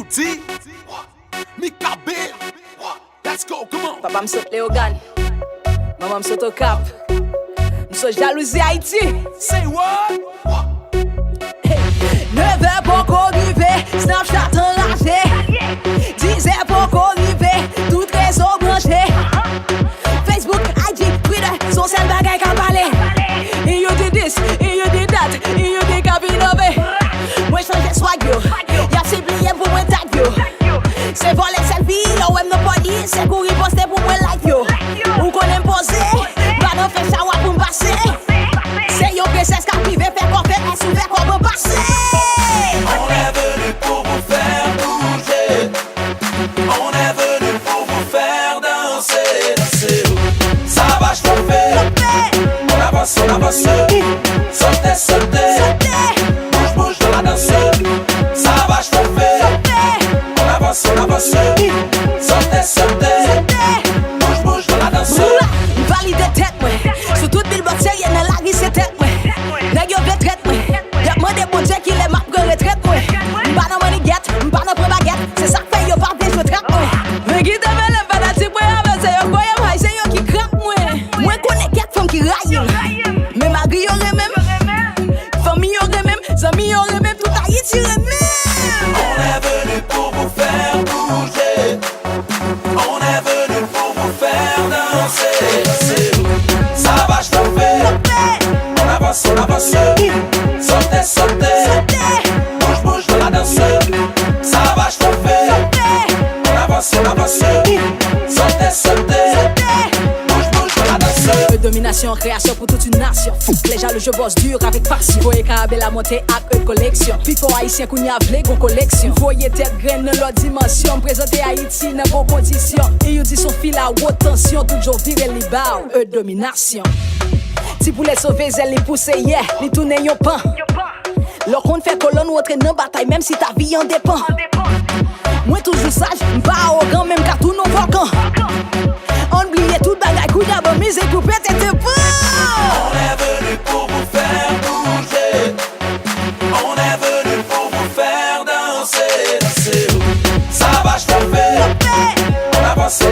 T, Mika Bill, let's go, come on. Papa m'saute Léogan, maman m'saute au Cap. M'saute jalousie Haïti. Say what? 9h pour qu'on arrive, Snapchat enragé. 10h pour qu'on arrive, tout réseau branché. Facebook, IG, Twitter, son seul bagay qu'a parlé. And you did this, and you did that, and you did qu'a innové. Moi change swag yo, y'a ciblé pour moi tag yo. C'est voler selfie, yo ouais me poli, c'est courir poster pour moi like yo. Ou qu'on aime poser, bah non fait chawa pour m'passer. C'est yo princesse qu'a privé, fait qu'on fait, est ouvert qu'on peut passer. On est venu pour vous faire bouger. On est venu pour vous faire danser, danser. Ça va chauffer. On avance, sautez, sautez. Bouge, bouge dans la danse. Ça va chauffer. On avance, sautez, sautez. Bouge, bouge dans la danse. Valide tête, ouais. Sur toute billboard, c'est rien dans la rue, c'est tête, ouais. Nèg yo retraite, ouais. Y'a demandé bon Dieu qu'il est map que retraite, ouais. M'pas dans money get, m'pas dans prend baguette. C'est ça que fait yo pas bien, je traque, ouais. Mais qui te met le fanatique, ouais, c'est yo quoi, yo high, c'est yo qui craque, ouais. Moi, connais quatre femmes qui raillent. Mais malgré yo même, famille yo même, amis yo même, tout Haïti même. On est venu pour vous faire bouger. On est venu pour vous faire danser, danser. Ça va chauffer. On avance, sautez, sautez. Bouge, bouge dans la danse. Ça va chauffer. On avance, sautez, sautez. Bouge, bouge dans la danse. Domination, création pour toute une nation. Les jaloux, je bosse dur avec passion. Voyez carabé la montée à eux collection. Pico haïtien qu'on y a vlé gon collection. Voyez tête graine dans l'autre dimension. Présenter Haïti dans bonnes conditions. Et you dit son fil à haute tension. Toujours virer les barres, eux domination. Si pour les sauver, elle les pousse, yeah, les tourner yon pan. Leur compte fait colonne ou entrer dans bataille, même si ta vie en dépend. Moi toujours sage, m'pas arrogant, même qu'à tout nos volcans. On oublie tout bagay, coup d'abord, mise et coupé, t'es de bon. On est venu pour vous faire bouger. On est venu pour vous faire danser, danser. Ça va chauffer. On avance,